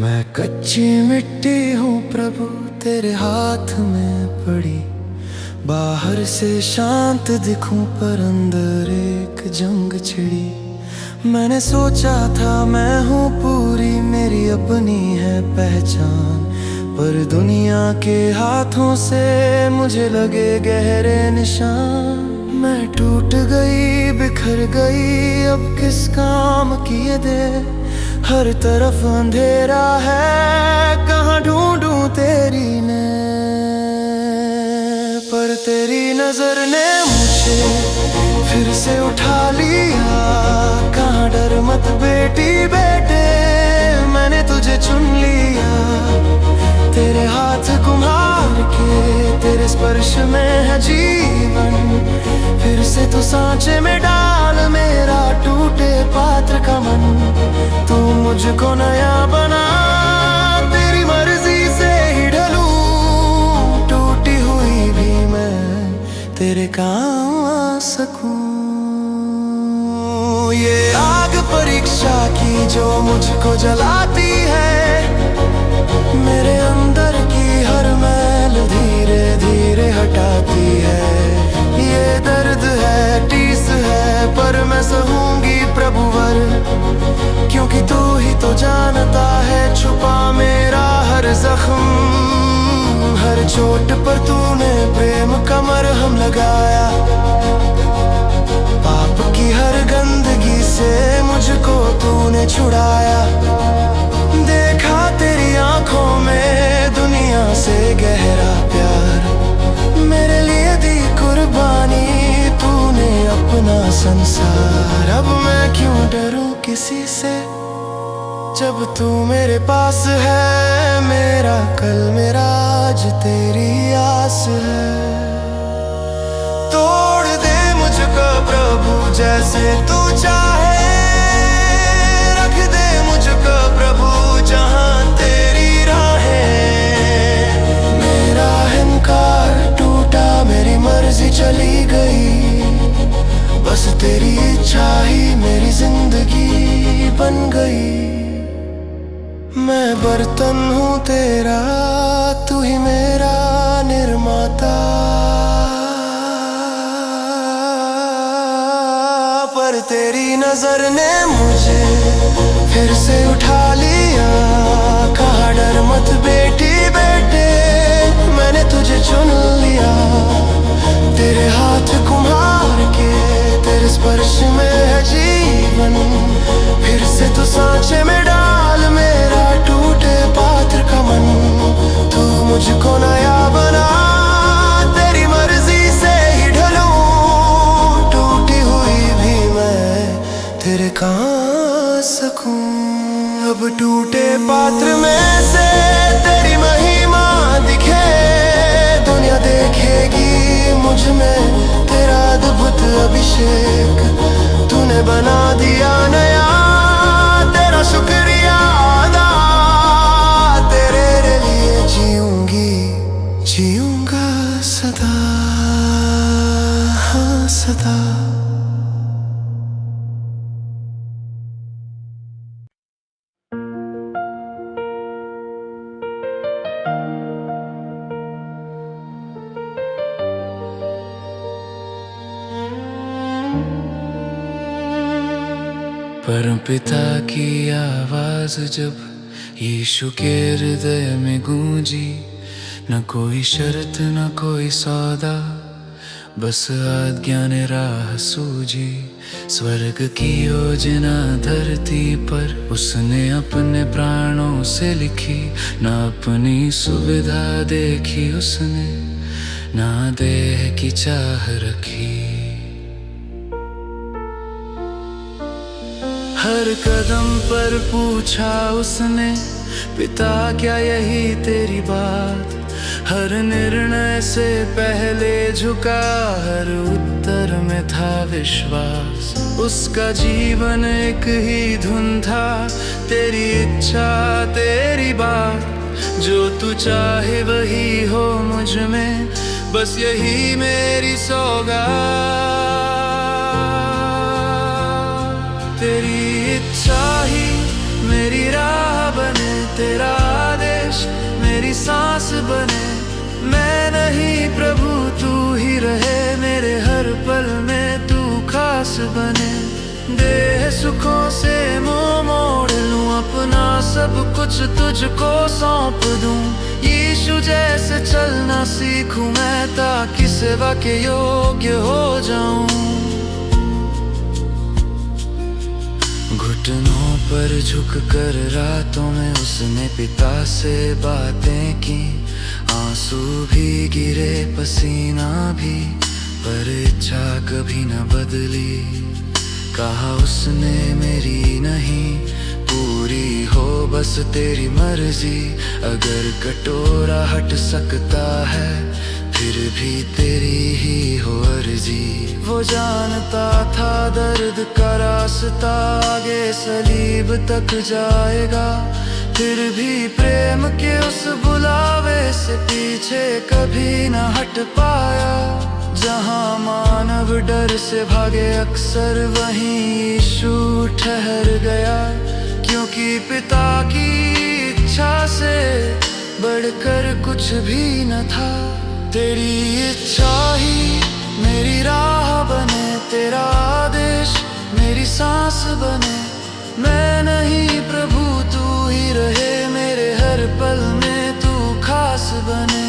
मैं कच्ची मिट्टी हूँ प्रभु तेरे हाथ में पड़ी। बाहर से शांत दिखूं पर अंदर एक जंग छिड़ी। मैंने सोचा था मैं हूँ पूरी, मेरी अपनी है पहचान, पर दुनिया के हाथों से मुझे लगे गहरे निशान। मैं टूट गई बिखर गई, अब किस काम की ये दे। हर तरफ अंधेरा है, कहाँ ढूंढूं तेरी ने। पर तेरी नजर ने मुझे फिर से उठा लिया। कहाँ डर मत बेटी बेटे, मैंने तुझे चुन लिया। तेरे हाथ कुम्हार के, तेरे स्पर्श में है जीवन। फिर से तू सांचे में डाल मेरा टूटे पात्र का मन। तू मुझको नया बना, तेरी मर्जी से ही ढलूं। टूटी हुई भी मैं तेरे काम आ सकूं। ये आग परीक्षा की जो मुझको जलाती है, मेरे अंदर की हर मैल धीरे धीरे हटाती है। ये दर्द है टीस है, पर मैं सहूंगी प्रभुवर, क्योंकि तू ही तो जानता है छुपा मेरा हर जख्म। हर चोट पर तूने प्रेम का मरहम लगाया। पाप की हर गंदगी से मुझको तूने छुड़ाया। देखा तेरी आंखों में दुनिया से गहरा प्यार, मेरे लिए दी कुर्बानी तूने अपना संसार। अब मैं क्यों डरूं किसी से, जब तू मेरे पास है। मेरा कल मेरा आज तेरी आस है। तोड़ दे मुझको प्रभु जैसे तू चाहे, रख दे मुझको प्रभु जहां तेरी राहें। मेरा अहंकार टूटा, मेरी मर्जी चली गई, बस तेरी इच्छा ही मेरी जिंदगी बन गई। मैं बर्तन हूँ तेरा, तू ही मेरा निर्माता। पर तेरी नजर ने मुझे फिर से उठा लिया। कहा डर मत बेटी बेटे, मैंने तुझे चुन लिया। तेरे हाथ कुम्हार के, तेरे स्पर्श में है जीवन। फिर से तू सांचे में डाल मेरा टूटे पात्र का मन। तू मुझको नया बना, तेरी मर्जी से ही ढलूं। टूटी हुई भी मैं तेरे काम आ सकूं। अब टूटे पात्र में से तेरी महिमा दिखे, दुनिया देखेगी मुझ में तेरा अद्भुत अभिषेक। तूने बना दिया नया, तेरा शुक्रिया अदा। तेरे लिए जीऊंगा सदा, हाँ सदा। परमपिता की आवाज जब यीशु के हृदय में गूंजी, न कोई शर्त न कोई सौदा, बस आज्ञा ने राह सूझी। स्वर्ग की योजना धरती पर उसने अपने प्राणों से लिखी। न अपनी सुविधा देखी उसने, ना देह की चाह रखी। हर कदम पर पूछा उसने, पिता क्या यही तेरी बात। हर निर्णय से पहले झुका, हर उत्तर में था विश्वास। उसका जीवन एक ही धुन था, तेरी इच्छा तेरी बात। जो तू चाहे वही हो मुझ में, बस यही मेरी सौगात। तेरी इच्छा ही मेरी राह बने, तेरा आदेश मेरी सांस बने। मैं नहीं प्रभु तू ही रहे, मेरे हर पल में तू खास बने। देह सुखों से मुंह मोड़ लूं, अपना सब कुछ तुझको सौंप दूं। यीशु जैसे चलना सीखूं मैं, ताकि सेवा के योग्य हो जाऊं। घुटनों पर झुककर रातों में उसने पिता से बातें की। आंसू भी गिरे पसीना भी, पर इच्छा कभी न बदली। कहा उसने मेरी नहीं पूरी हो बस तेरी मर्जी। अगर कटोरा हट सकता है फिर भी तेरी ही हो अर्जी। वो जानता था दर्द का रास्ता आगे सलीब तक जाएगा, फिर भी प्रेम के उस बुलावे से पीछे कभी न हट पाया। जहाँ मानव डर से भागे अक्सर वहीं यीशु ठहर गया, क्योंकि पिता की इच्छा से बढ़कर कुछ भी न था। तेरी इच्छा ही मेरी राह बने, तेरा आदेश मेरी सांस बने। मैं नहीं प्रभु तू ही रहे, मेरे हर पल में तू खास बने।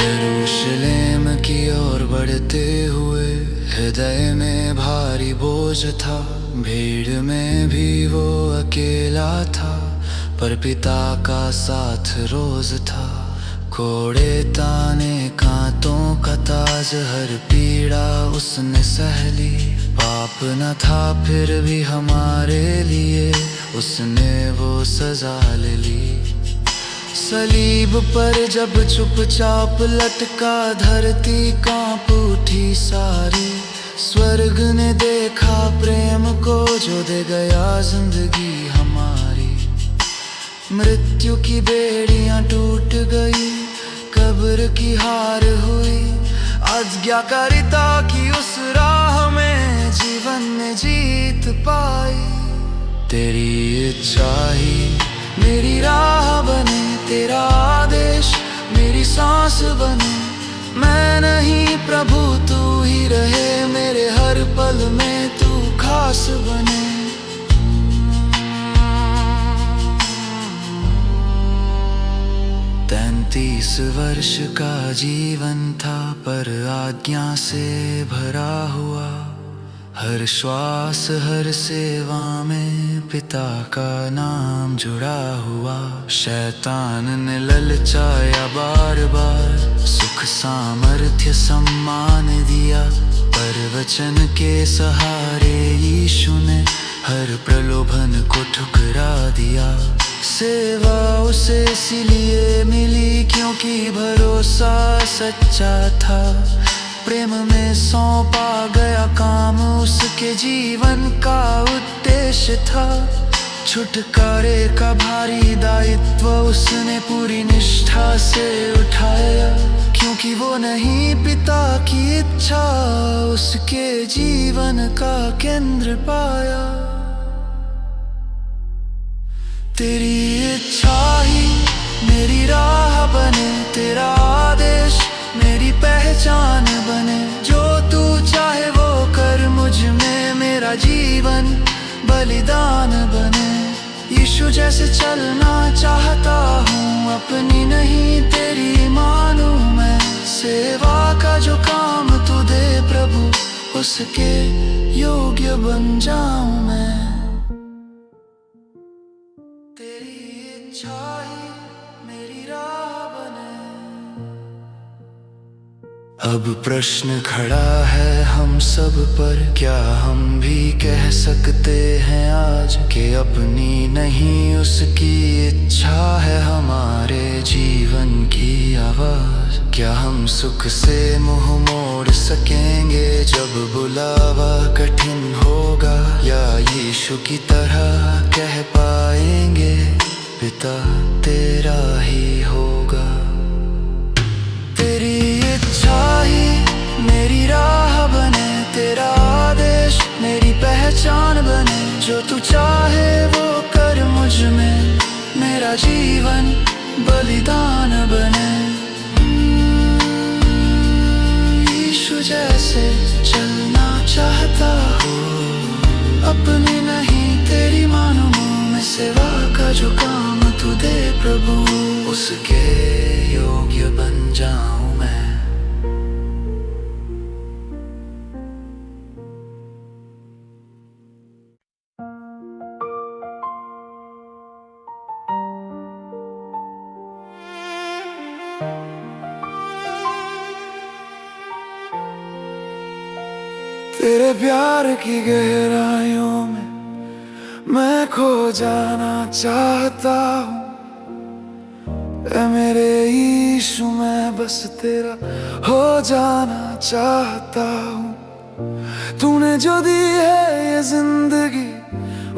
यरूशलेम की ओर बढ़ते हुए हृदय में भारी बोझ था। भीड़ में भी वो अकेला था, पर पिता का साथ रोज था। कोड़े ताने कांटों का ताज, हर पीड़ा उसने सह ली। पाप न था फिर भी हमारे लिए उसने वो सजा ले ली। सलीब पर जब चुपचाप लटका धरती कांप उठी सारी। स्वर्ग ने देखा प्रेम को जो दे गया जिंदगी हमारी। मृत्यु की बेड़ियां टूट गई, कब्र की हार हुई। आज्ञाकारिता की उस राह में जीवन में जीत पाई। तेरी इच्छा ही मेरी राह बने, तेरा आदेश मेरी सांस बने। मैं नहीं प्रभु तू ही रहे, मेरे हर पल में तू खास बने। 33 वर्ष का जीवन था पर आज्ञा से भरा हुआ। हर श्वास हर सेवा में पिता का नाम जुड़ा हुआ। शैतान ने ललचाया बार बार, सुख सामर्थ्य सम्मान दिया, पर वचन के सहारे यीशु ने हर प्रलोभन को ठुकरा दिया। सेवा उसे इसलिए मिली क्योंकि भरोसा सच्चा था। प्रेम में सौंपा गया काम उसके जीवन का उद्देश्य था। छुटकारे का भारी दायित्व उसने पूरी निष्ठा से उठाया, क्योंकि वो नहीं पिता की इच्छा उसके जीवन का केंद्र पाया। तेरी इच्छा ही मेरी राह बने, तेरा आदेश मेरी पहचान बने। जो तू चाहे वो कर मुझ में, मेरा जीवन बलिदान बने। यीशु जैसे चलना चाहता हूँ, अपनी नहीं तेरी मानूं मैं। सेवा का जो काम तू दे प्रभु, उसके योग्य बन जाऊं मैं। तेरी इच्छा ही मेरी राह बने। अब प्रश्न खड़ा है हम सब पर, क्या हम भी कह सकते हैं आज कि अपनी नहीं उसकी इच्छा है हमारे जीवन की आवाज। क्या हम सुख से मुंह मोड़ सकेंगे जब बुलावा कठिन होगा, या यीशु की तरह कह पाएंगे पिता तेरा ही होगा। जीवन बलिदान बने। यीशु जैसे चलना चाहता हूँ, अपनी नहीं तेरी मानो मैं सेवा का जो काम तू दे प्रभु, उसके योग्य बन जाऊं मैं। तेरे प्यार की गहराइयों में मैं खो जाना चाहता हूँ। ऐ मेरे यीशु मैं बस तेरा हो जाना चाहता हूँ। तूने जो दी है ये जिंदगी,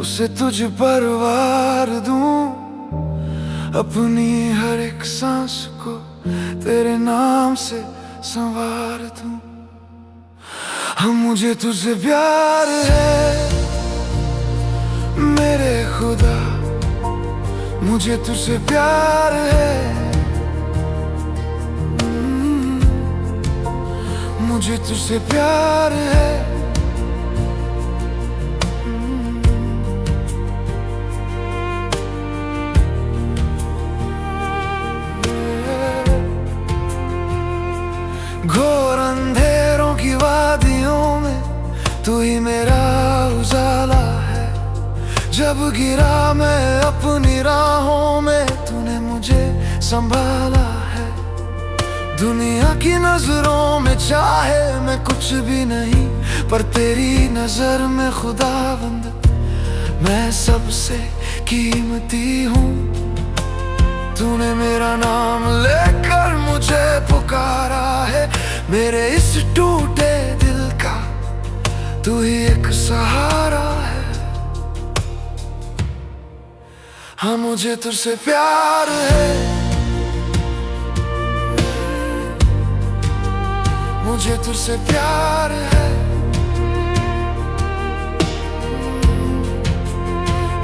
उसे तुझ पर वार दूं। अपनी हर एक सांस को तेरे नाम से संवार दूं। हाँ, मुझे तुझसे प्यार है मेरे खुदा, मुझे तुझसे प्यार है। मुझे तुझसे प्यार है। घोर अंधेरों की वादियों में तू ही मेरा उजाला है। जब गिरा मैं अपनी राहों में, तूने मुझे संभाला है। दुनिया की नजरों में चाहे मैं कुछ भी नहीं, पर तेरी नजर में खुदावंद मैं सबसे कीमती हूँ। तूने मेरा नाम लेकर मुझे पुकारा है। मेरे इस टूटे दिल का तू ही एक सहारा है। हाँ, मुझे तुझसे प्यार है। मुझे तुझसे प्यार है।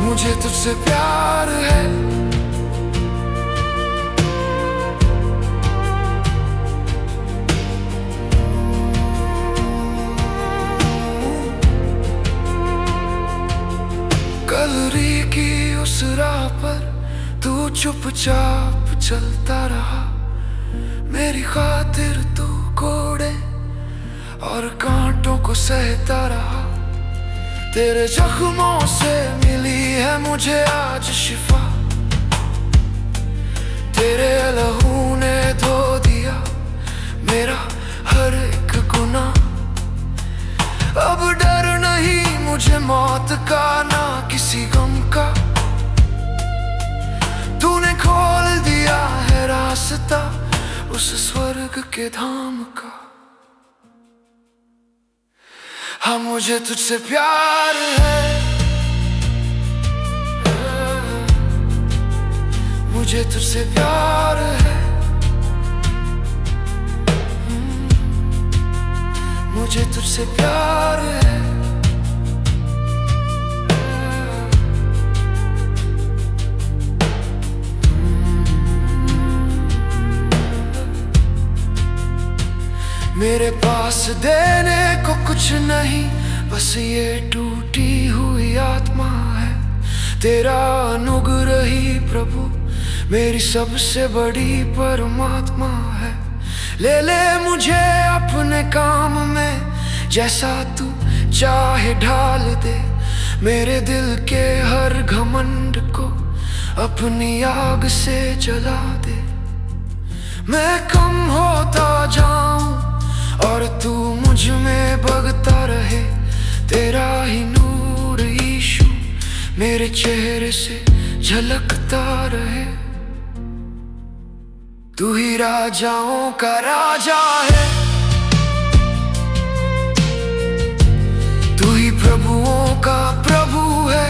मुझे तुझसे प्यार है। कलवरी की उस राह पर तू चुपचाप चलता रहा। मेरी खातिर तू कोड़े और कांटों को सहता रहा। तेरे जख्मों से मिली है मुझे आज शिफा। तेरे लहू ने धो दिया मेरा हर एक गुनाह। अब डर नहीं मुझे मौत का, ना किसी गम का। तूने खोल दिया है रास्ता उस स्वर्ग के धाम का। हाँ, मुझे तुझसे प्यार है। मुझे तुझसे प्यार है। मुझे तुझसे प्यार है। मेरे पास देने को कुछ नहीं, बस ये टूटी हुई आत्मा है। तेरा अनुग्रह ही प्रभु मेरी सबसे बड़ी परमात्मा है। ले ले मुझे अपने काम में, जैसा तू चाहे ढाल दे। मेरे दिल के हर घमंड को अपनी आग से जला दे। मैं कम होता जाऊं और तू मुझ में बगता रहे। तेरा ही नूर यीशु मेरे चेहरे से झलकता रहे। तू ही राजाओं का राजा है। तू ही प्रभुओं का प्रभु है।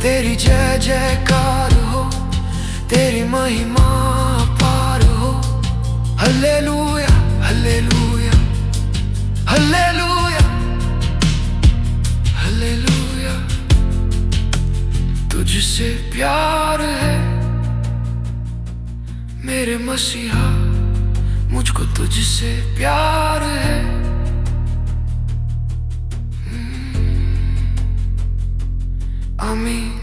तेरी जय जयकार हो, तेरी महिमा पार हो। Hallelujah hallelujah hallelujah hallelujah. तुझ तुझसे प्यार है मेरे मसीहा, मुझको तुझसे प्यार है। आमीन।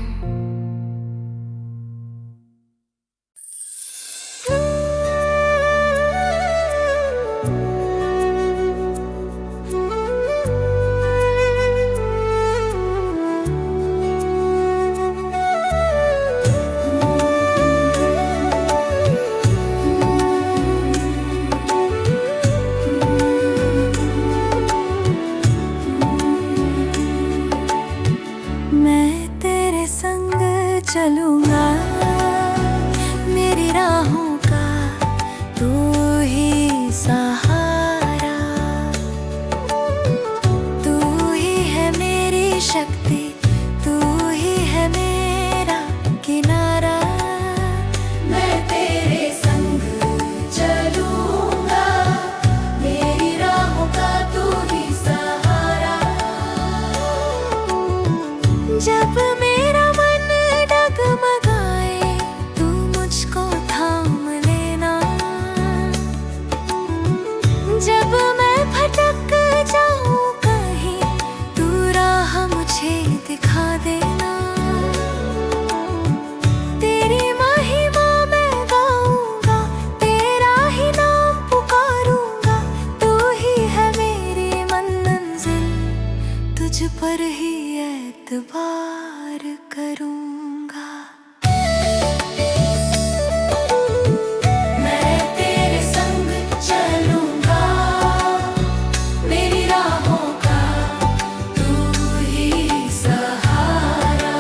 चलूंगा मेरी राहों का तू ही सहारा, तू ही है मेरी शक्ति, तू ही है मेरा किनारा। मैं तेरे संग चलूंगा मेरी राहों का तू ही सहारा। जब मेरा डगमगाए तू मुझको थाम लेना, जब मैं भटक जाऊं कहीं तू राह मुझे दिखा देना। तेरी महिमा मैं गाऊंगा, तेरा ही नाम पुकारूंगा, तू ही है मेरी मंजिल, तुझ पर ही एतबार करूंगा। मैं तेरे संग चलूंगा मेरी राहों का तू ही सहारा,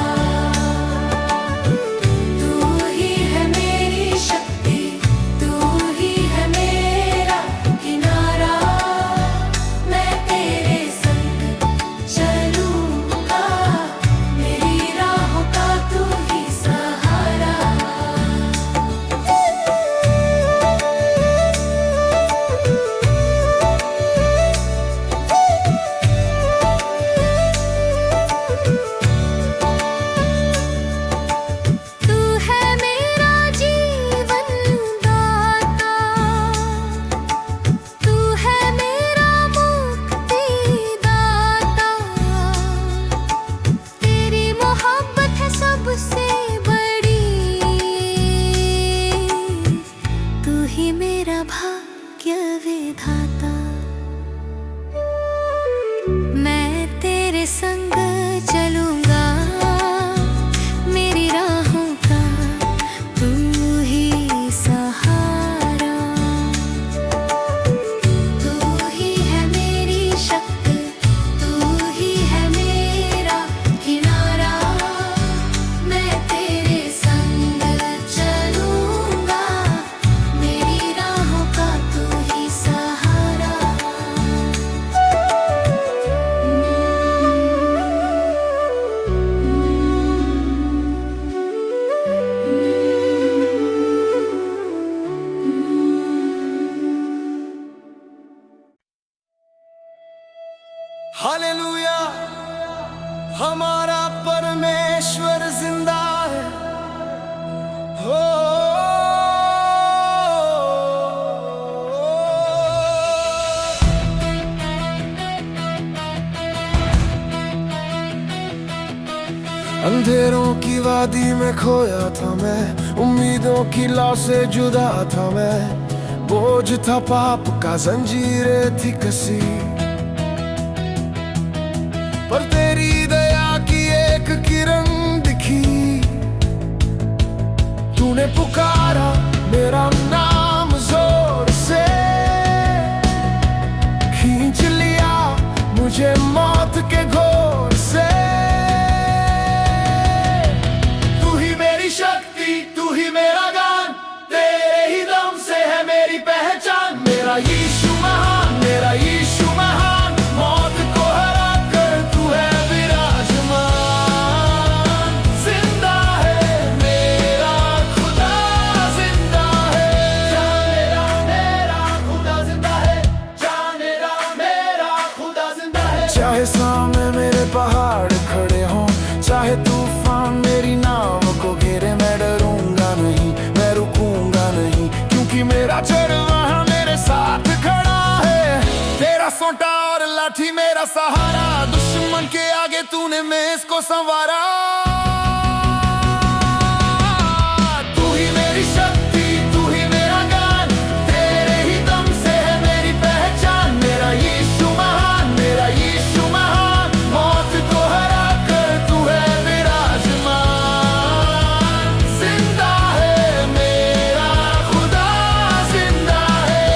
तू ही है मेरी शक्ति, तू ही है मेरा किनारा। मैं तेरे संग चलूंगा मेरी राहों का तू ही सहारा। तू है मेरा जीवन दाता, तू है मेरा मुक्ति दाता, तेरी मोहब्बत है सबसे बड़ी, तू ही मेरा भाग्य विधाता। मैं तेरे संग चलूंगा मेरी राहों का तू ही सहारा, तू ही है मेरी शक्ति, तू ही है मेरा किनारा। मैं तेरे संग चलूंगा मेरी राहों का तू ही सहारा। हालेलुया, हमारा परमेश्वर जिंदा है। हो अंधेरों की वादी में खोया था मैं, उम्मीदों की लौ से जुदा था मैं, बोझ था पाप का जंजीरें थी कसी, पर तेरी दया की एक किरण दिखी, तूने पुकारा मेरा नाम जोर से, खींच लिया मुझे मौत के घोर से। तू ही मेरी शक्ति, तू ही मेरा गान, तेरे ही दम से है मेरी पहचान। मेरा यीशु महान, मेरा यीशु महान, मौत को हरा कर तू है विराजमान। जिंदा है मेरा खुदा, जिंदा है, मेरा खुदा जिंदा है, मेरा खुदा जिंदा है। चाहे सामने मेरे पहाड़ खड़े हों, चाहे तूफान मेरी नाव थी मेरा सहारा, दुश्मन के आगे तूने मेज को संवारा। तू ही मेरी शक्ति, तू ही मेरा गान, तेरे ही दम से है मेरी पहचान। मेरा यीशु महान, मेरा यीशु महान, मौत को हरा कर तू है विराजमान। जिंदा है मेरा खुदा, जिंदा है।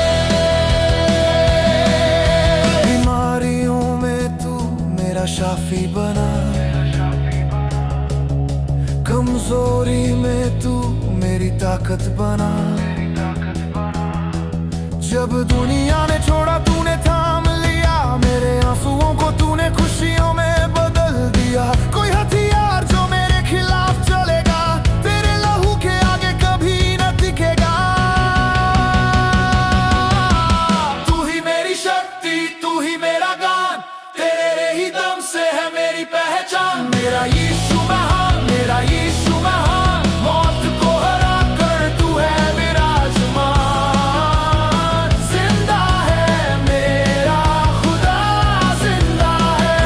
बीमारियों में तू मेरा शाफी बना, कमजोरी में तू मेरी ताकत बना। जब दुनिया ने छोड़ा तूने थाम लिया, मेरे आंसुओं को तूने खुशियों में बदल दिया। कोई हथियार जो मेरे खिलाफ चलेगा, तेरे लहू के आगे कभी न टिकेगा। तू ही मेरी शक्ति, तू ही मेरा गान, तेरे ही दम से है मेरी पहचान। मेरा यीशु महान, मेरा यीशु महान, मौत को हरा कर तू है विराजमान। जिंदा है मेरा खुदा, जिंदा है।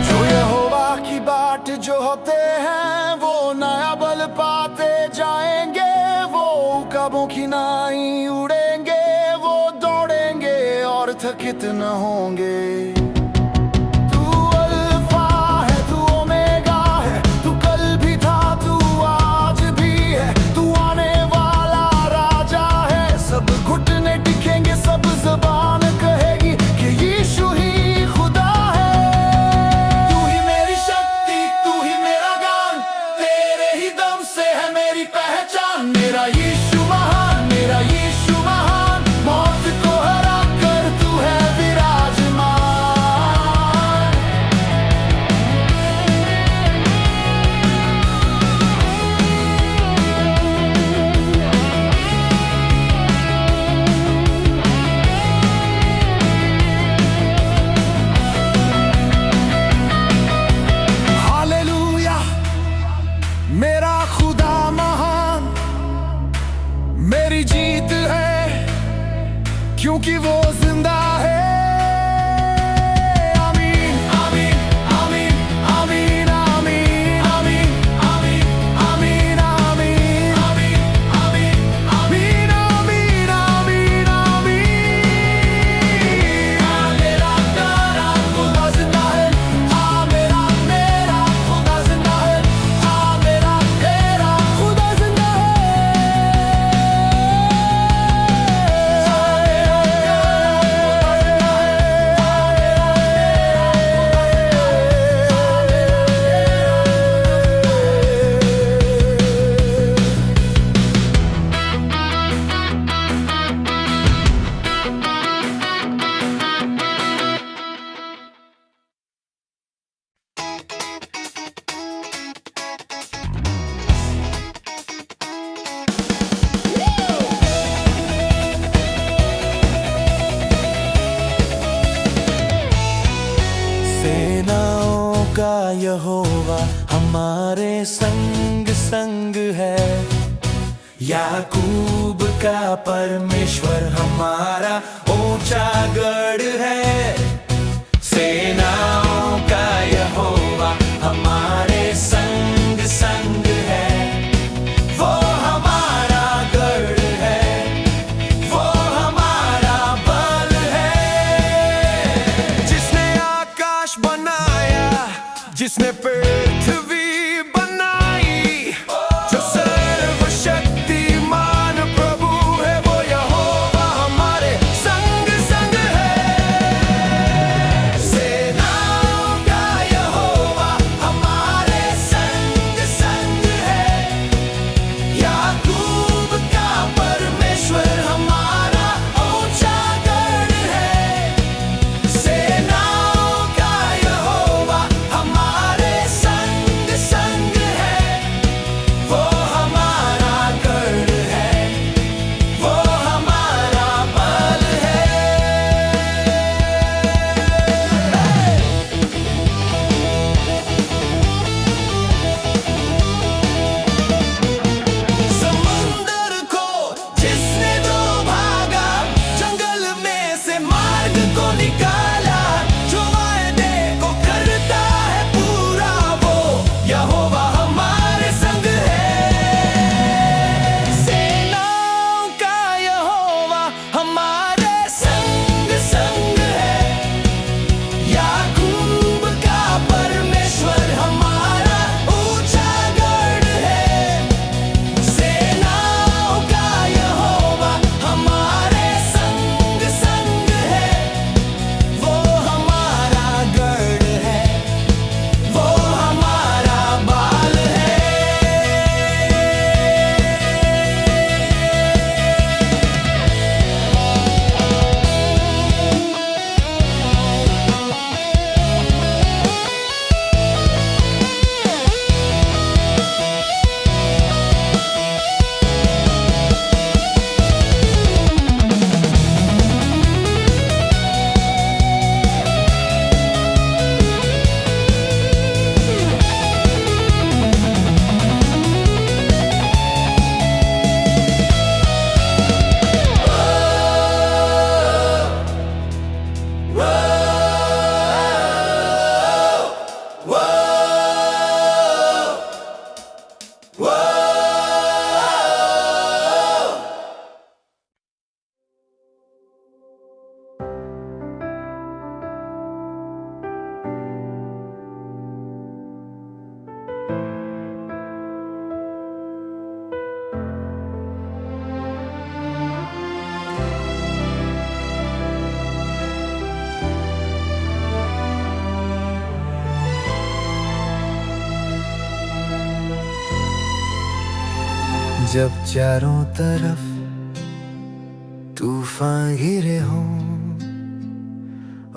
जो यहोवा की बाट जो होते हैं, वो नया बल पाते जाएंगे। वो कबों की नाई उड़ेंगे, वो दौड़ेंगे और थकित न होंगे। तू अल्फा है, तू ओमेगा है, तू कल भी था, तू आज भी है, तू आने वाला राजा है। सब घुटने टिकेंगे, सब ज़बान कहेगी कि यीशु ही खुदा है। तू ही मेरी शक्ति, तू ही मेरा गान, तेरे ही दम से है मेरी पहचान। मेरा यीशु महान, मेरा यीशु महान, मौत को हरा कर तू है विराजमान। हालेलुया, मेरा खुदा महान, मेरी जीत है क्योंकि वो जिंदा है। आमीन आमीन आमीन आमीन आमीन आमीन आमीन आमीन आमीन आमीन आमीन आमीन आमीन आमीन। मेरा तेरा खुदा जिंदा है, मेरा खुदा जिंदा है, मेरा तेरा खुदा जिंदा है। सेनाओं का यहोवा हमारे संग संग है। याकूब का परमेश्वर हमारा ऊंचा गढ़ है। सेनाओं का यहोवा हमारे संग संग है। वो हमारा गढ़ है, वो हमारा बल है। जिसने आकाश बनाया, जिसने पृथ्वी बनाई, जो सर्वशक्तिमान प्रभु है, वो यहोवा हमारे संग संग है। जब चारों तरफ तूफान घिरे हों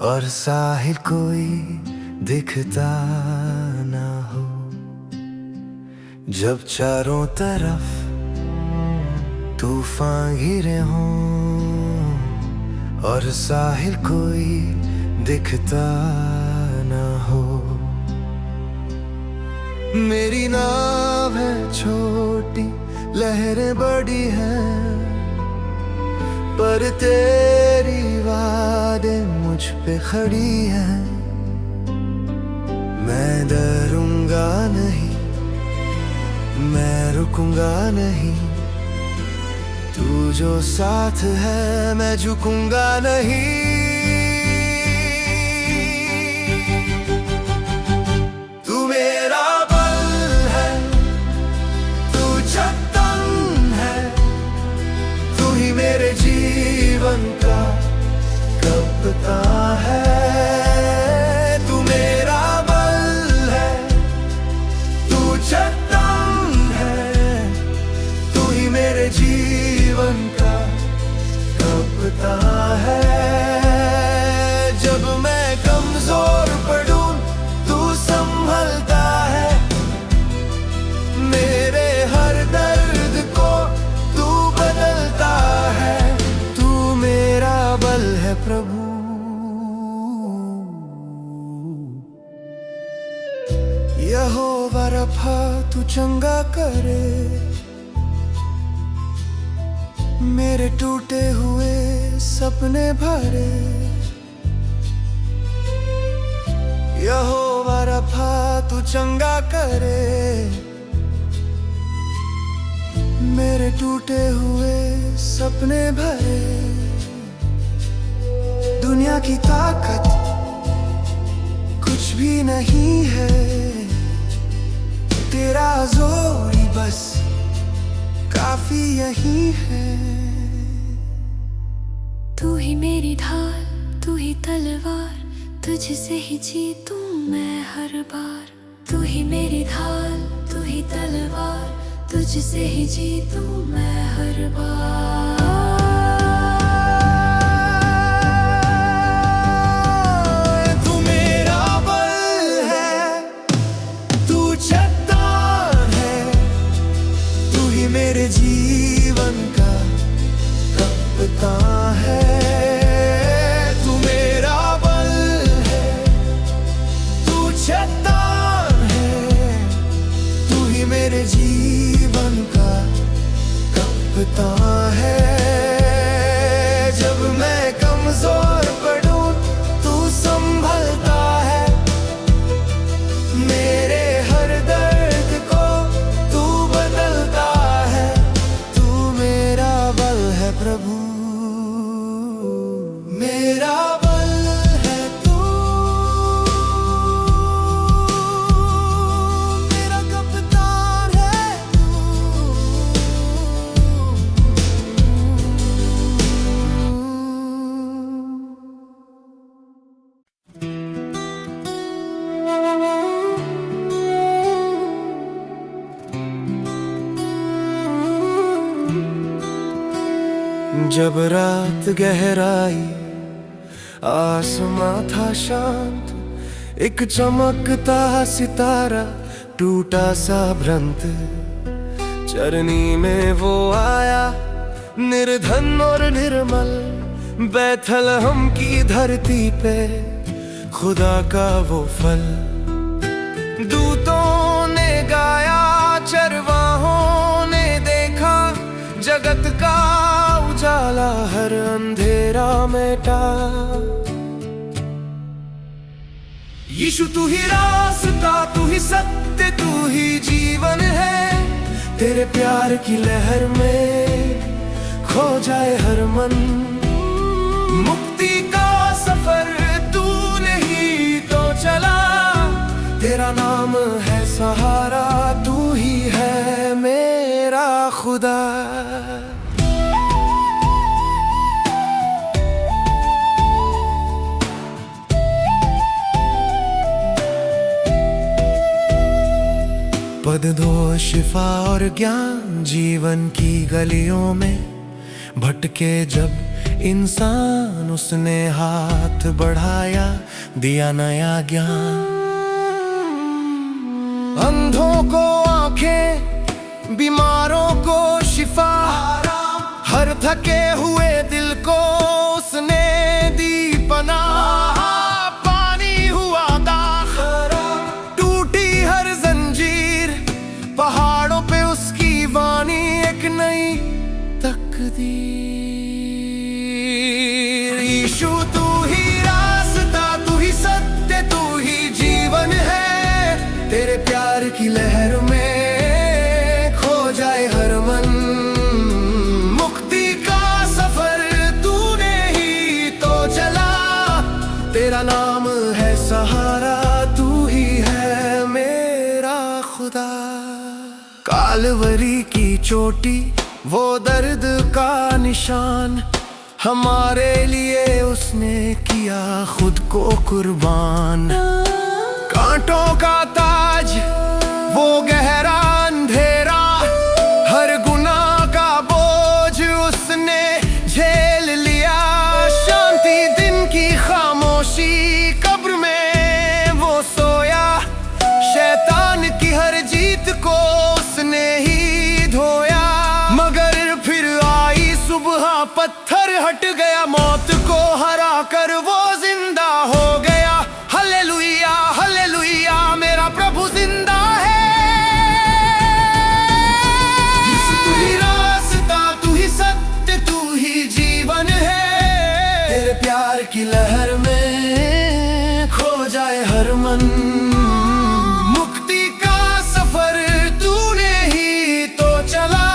और साहिल कोई दिखता ना हो, जब चारों तरफ तूफान घिरे हों और साहिल कोई दिखता ना हो। मेरी नाव है छोटी, लहरें बड़ी हैं, पर तेरी वादें मुझ पे खड़ी हैं। मैं डरूंगा नहीं, मैं रुकूंगा नहीं, तू जो साथ है मैं झुकूंगा नहीं। तू मेरा मेरे जीवन का कप्तान है, तू मेरा बल है, तू चट्टान है, तू ही मेरे जीवन का कप्तान है। जब मैं कमजोर पड़ूं तू संभलता है, मेरे हर दर्द को तू बदलता है, तू मेरा बल है प्रभु। यहोवा रफ़ा तू चंगा करे, मेरे टूटे हुए सपने भरे। यहोवा रफ़ा तू चंगा करे, मेरे टूटे हुए सपने भरे। दुनिया की ताकत कुछ भी नहीं है, तेरा जोर ही बस काफी यही है। तू ही मेरी ढाल, तू ही तलवार, तुझसे ही जीतूं मैं हर बार। तू ही मेरी ढाल, तू ही तलवार, तुझसे ही जीतूं मैं हर बार। तू मेरा बल है, तू चट्टान है, तू ही मेरे जीवन का कप्तान है। तू मेरा बल है, तू चट्टान है, तू ही मेरे जीवन का कप्तान है। जब मैं कमजोर पड़ूं तू संभलता है, मेरे हर दर्द को तू बदलता है, तू मेरा बल है प्रभु। मेरा बल है तू, मेरा कप्तान है तू। जब रात गहराई, आसमां था शांत, एक चमकता सितारा टूटा सा भ्रंत चरनी में वो आया, निर्धन और निर्मल, बैथलहम की धरती पे खुदा का वो फल। दूतों ने गाया, चरवाहों ने देखा, जगत का उजाला हर अंधेरा मिटा। यीशु तू ही रास्ता, तू ही सत्य, तू ही जीवन है। तेरे प्यार की लहर में खो जाए हर मन, मुक्ति का सफर तूने ही तो चला। तेरा नाम है सहारा, तू ही है मेरा खुदा। पद दो शिफा और ज्ञान जीवन की गलियों में भटके जब इंसान, उसने हाथ बढ़ाया, दिया नया ज्ञान। अंधों को आंखें, बीमारों को शिफा, हर थके हुए दिल को उसने दी पनाह। पानी हुआ दाख, टूटी हर जंजीर, पहाड़ों पे उसकी वाणी एक नई तकदीर। यीशु तू ही रास्ता, तू ही सत्य, तू ही जीवन है। तेरे प्यार की लहर में खो जाए हर मन। मुक्ति का सफर तूने ही तो चला, तेरा नाम है सहारा, तू ही है मेरा खुदा। कालवरी की चोटी, वो दर्द का निशान, हमारे लिए उसने किया खुद को कुर्बान। कांटों का ताज, वो गहरा अंधेरा, हर गुनाह का बोझ उसने झेल लिया। शांति दिन की खामोशी, कब्र में वो सोया, शैतान की हर जीत को उसने ही धोया। मगर फिर आई सुबह, पत्थर हट गया, मौत को हरा कर वो जिंदा हो गया। हालेलुया हालेलुया, मेरा प्रभु जिंदा है। तू ही रास्ता, तू ही सत्य, तू ही जीवन है। तेरे प्यार की लहर में खो जाए हर मन। मुक्ति का सफर तूने ही तो चला,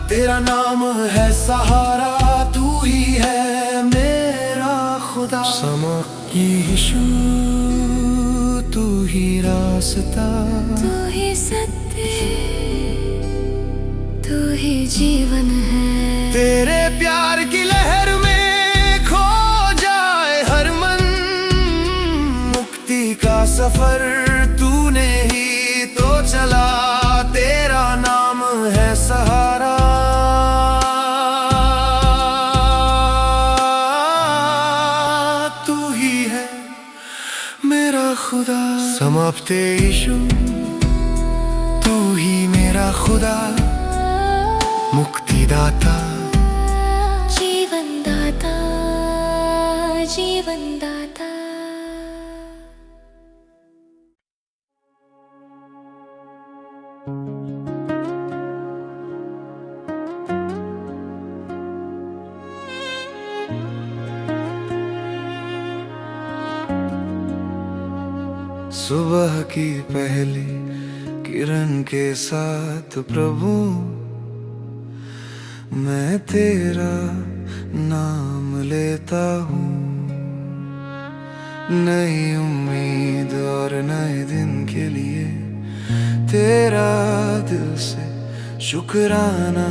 तेरा नाम है सहारा, तू ही है मेरा खुदा। समा यीशु तू ही रास्ता, तू ही सत्य, तू ही जीवन है। तेरे प्यार की लहर में खो जाए हर मन। मुक्ति का सफर तूने ही तो चला, तेरा नाम है सहारा, तू ही है मेरा खुदा। समाप्ते यीशु तू ही मेरा खुदा, मुक्तिदाता, जीवन दाता, जीवन दाता। सुबह की पहली किरण के साथ प्रभु, मैं तेरा नाम लेता हूँ। नई उम्मीद और नए दिन के लिए तेरा दिल से शुक्राना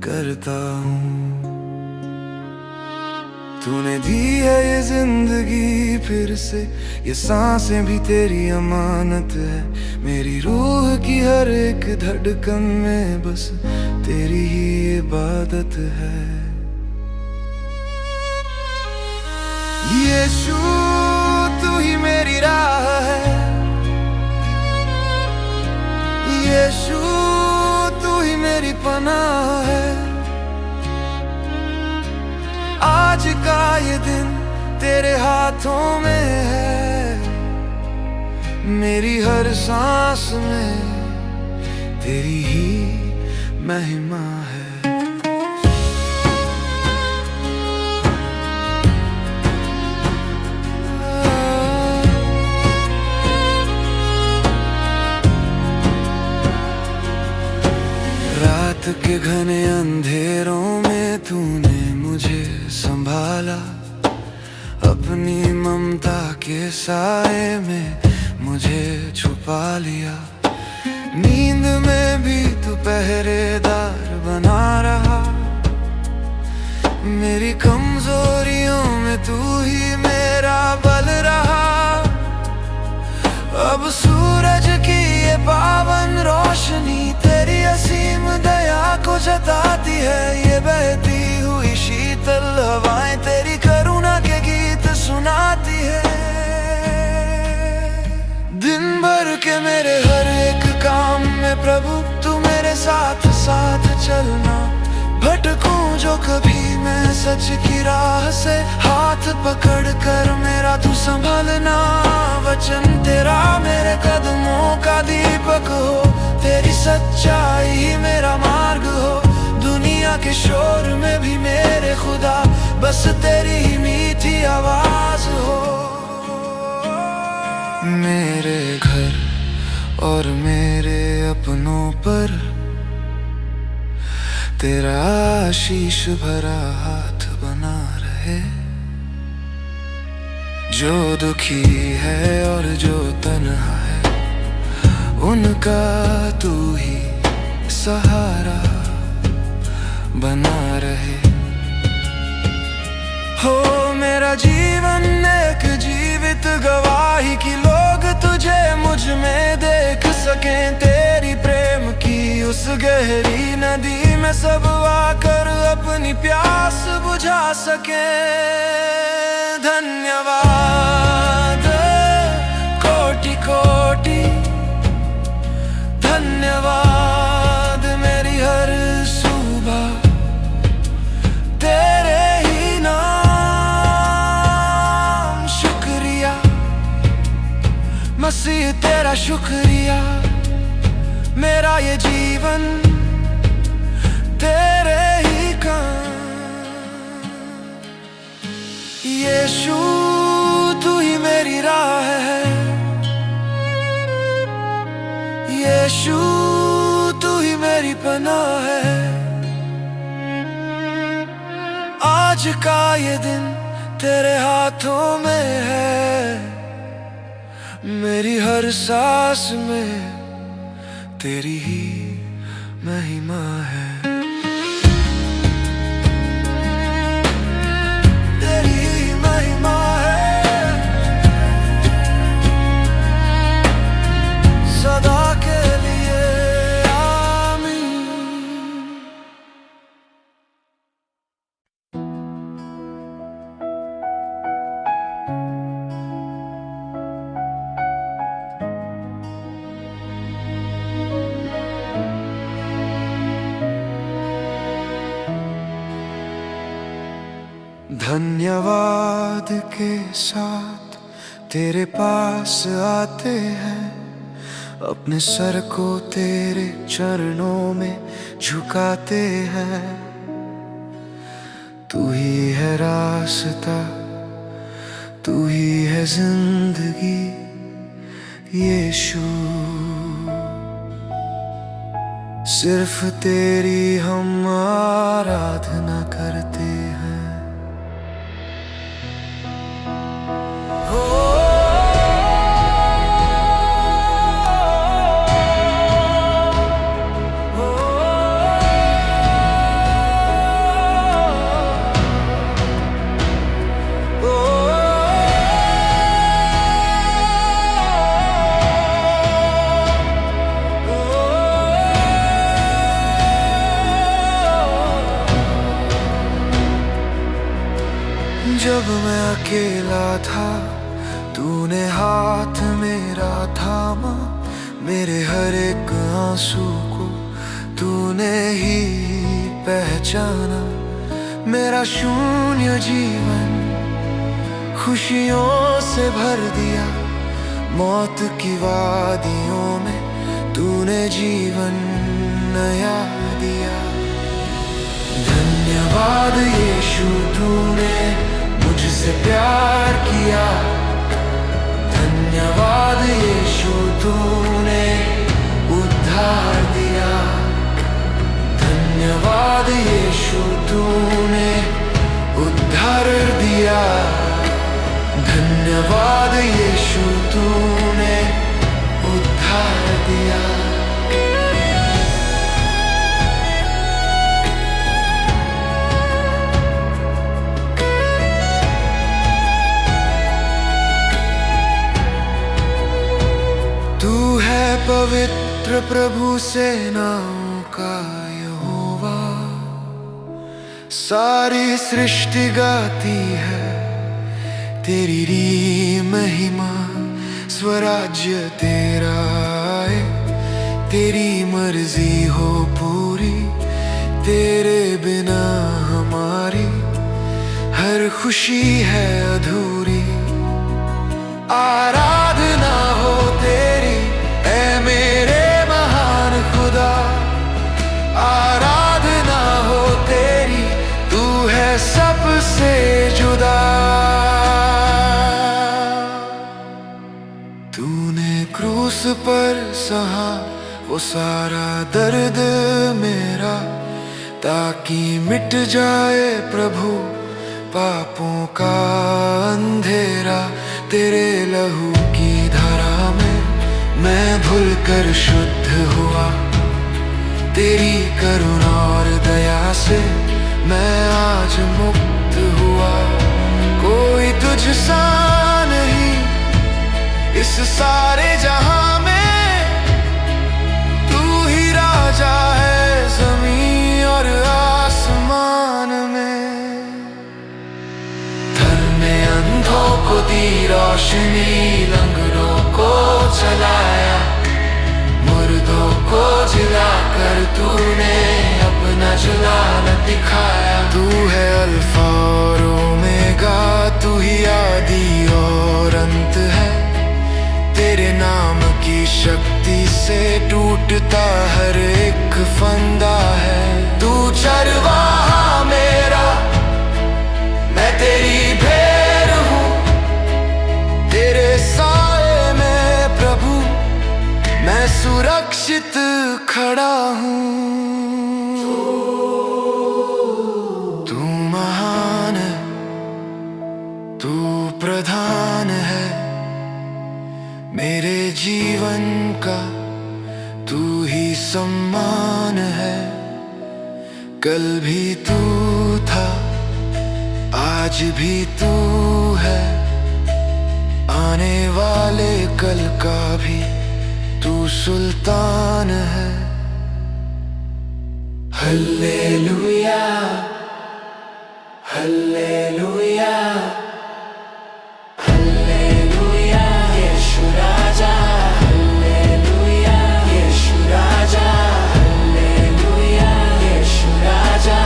करता हूँ। तूने दी है ये जिंदगी फिर से, ये सांसें भी तेरी अमानत है। मेरी रूह की हर एक धड़कन में बस तेरी ही इबादत है। यीशु तू ही मेरी राह है, यीशु तू ही मेरी पनाह है। आज का ये दिन तेरे हाथों में है, मेरी हर सांस में तेरी ही महिमा है। रात के घने अंधेरों में तूने मुझे संभाला, अपनी ममता के साए में मुझे छुपा लिया। नींद में भी तू पहरेदार बना रहा, मेरी कमजोरियों में तू ही मेरा बल रहा। अब सूरज की ये पावन रोशनी तेरी हवाएं तेरी करुणा के गीत सुनाती है। दिन भर के मेरे हर एक काम में प्रभु तू मेरे साथ साथ चलना। भटकूं जो कभी मैं सच की राह से, हाथ पकड़ कर मेरा तू संभालना। वचन तेरा मेरे कदमों का दीपक हो, तेरी सच्चाई ही मेरा मार्ग हो। दुनिया के शोर में भी मेरे खुदा बस तेरी ही मीठी आवाज हो। मेरे घर और मेरे अपनों पर तेरा आशीष भरा हाथ बना रहे। जो दुखी है और जो तन्हा है, उनका तू ही सहारा बना रहे। हो मेरा जीवन एक जीवित गवाही की लोग तुझे मुझ में देख सकें। तेरी प्रेम की उस गहरी नदी में सब आकर अपनी प्यास बुझा सके। धन्यवाद कोटि कोटि धन्यवाद। मेरी हर सुबह तेरे ही नाम शुक्रिया मसीह तेरा शुक्रिया। मेरा ये जीवन तेरे ही काम। यीशु तू ही मेरी राह है, यीशु तू ही मेरी पनाह है। आज का ये दिन तेरे हाथों में है, मेरी हर सांस में तेरी ही महिमा है। तेरी ही महिमा है सदा के लिए, आमीन। धन्यवाद के साथ तेरे पास आते हैं, अपने सर को तेरे चरणों में झुकाते हैं। तू ही है रास्ता, तू ही है जिंदगी यीशु। सिर्फ तेरी हम आराधना करते हैं। जब मैं अकेला था तूने हाथ मेरा थामा। मेरे हर एक आंसू को तूने ही पहचाना। मेरा शून्य जीवन खुशियों से भर दिया। मौत की वादियों में तूने जीवन नया दिया। धन्यवाद यीशु तूने मुझसे प्यार किया। धन्यवाद यीशु तूने उद्धार दिया। धन्यवाद यीशु तूने उद्धार दिया। धन्यवाद यीशु तूने उद्धार दिया। पवित्र प्रभु सेनाओं का यहोवा, सारी सृष्टि गाती है तेरी री महिमा। स्वराज्य तेरा आए, तेरी मर्जी हो पूरी, तेरे बिना हमारी हर खुशी है अधूरी। आराधना हो तेरी ऐ मेरे महान खुदा, आराधना हो तेरी, तू है सबसे जुदा। तूने क्रूस पर सहा वो सारा दर्द मेरा, ताकि मिट जाए प्रभु पापों का अंधेरा। तेरे लहू की धारा में मैं भूलकर शुद्ध हुआ, तेरी करुणा और दया से मैं आज मुक्त हुआ। कोई तुझसा नहीं इस सारे जहां में, तू ही राजा है जमीन और आसमान में। धर ने अंधों को दी रोशनी, लंगड़ों को चलाया, मुर्दों को जिलाकर तूने अपना जलाल दिखाया। तू है अल्फा और ओमेगा, तू ही आदि और अंत है। तेरे नाम की शक्ति से टूटता हर एक फंदा है। तू चरवाहा मेरा, मैं तेरी भेड़ हूँ, तेरे साए में प्रभु मैं सुरक्षित खड़ा हूँ। तू महान है, तू प्रधान है मेरे जीवन का, तू ही सम्मान है। कल भी तू था, आज भी तू है, आने वाले कल का भी तू सुल्तान है। हल्लेलुया हल्लेलुया हल्लेलुया यीशु राजा, हल्लेलुया यीशु राजा, हल्लेलुया यीशु राजा।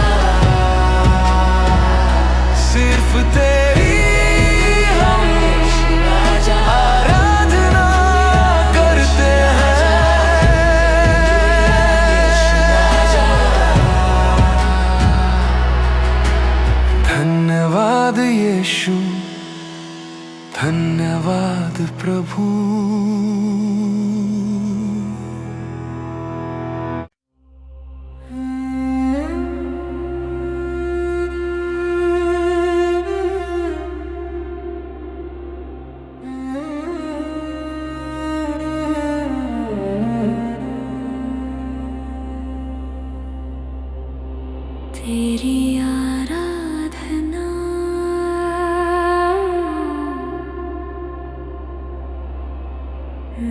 सिर्फ तेरी धन्यवाद यीशु, धन्यवाद प्रभु। तेरी आराधना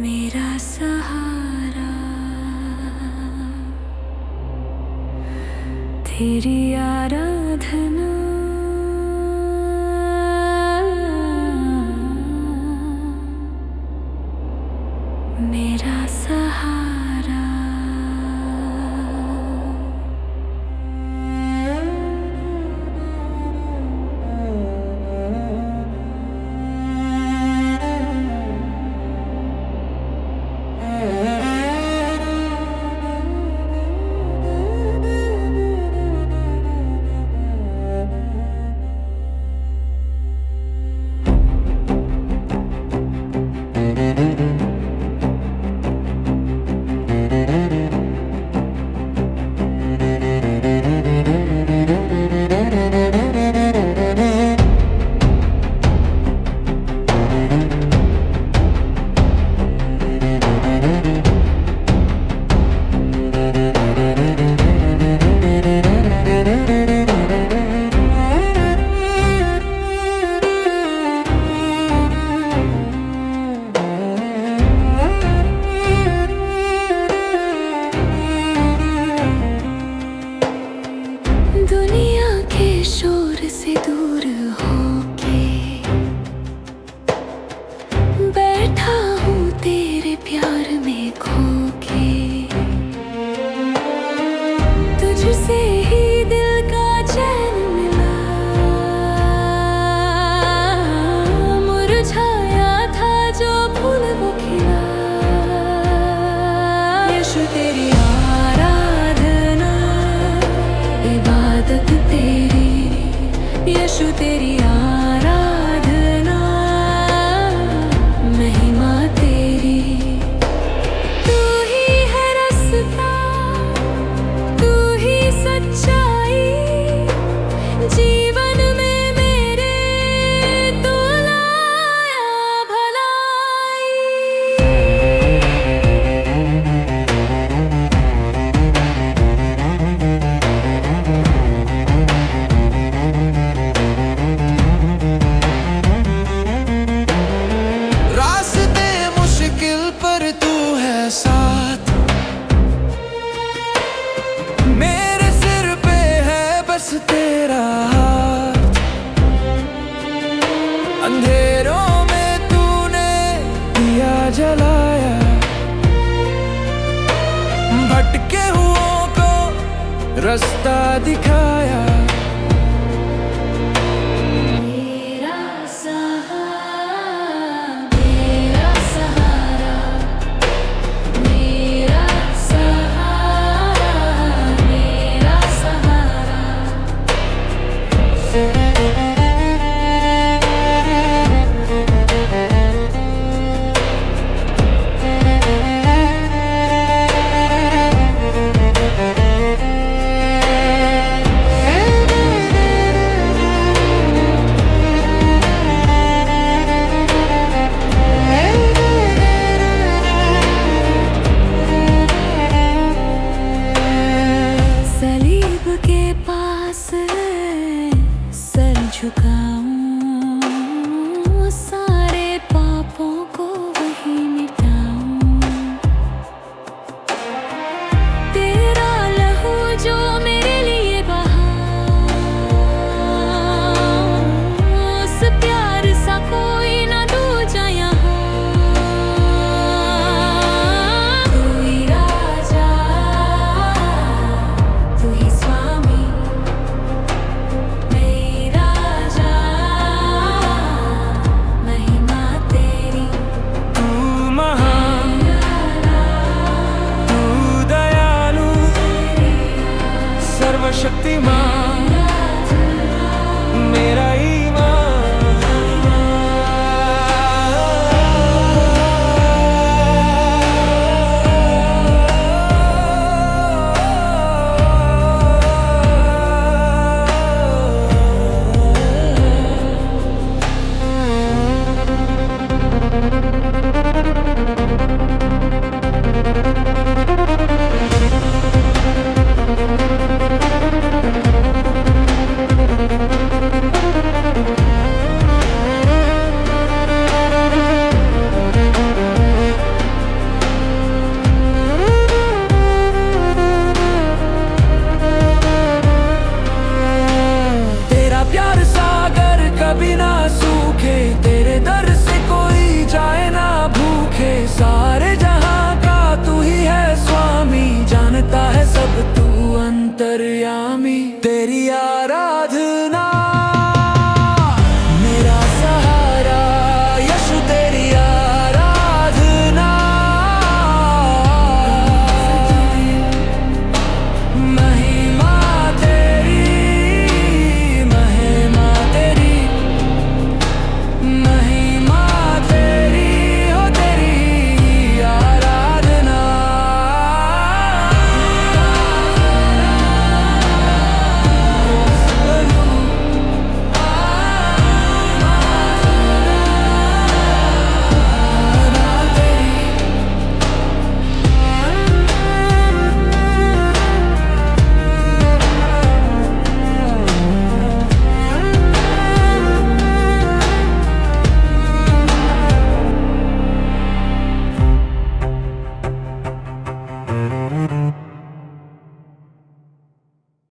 मेरा सहारा, तेरी आराधना मेरा सहारा। बस तेरा हाथ। अंधेरों में तूने दिया जलाया, भटके हुओं को रास्ता दिखाया। मेरा सहारा, मेरा सहारा, मेरा सहारा, मेरा सहारा। सलीब के पास सर झुका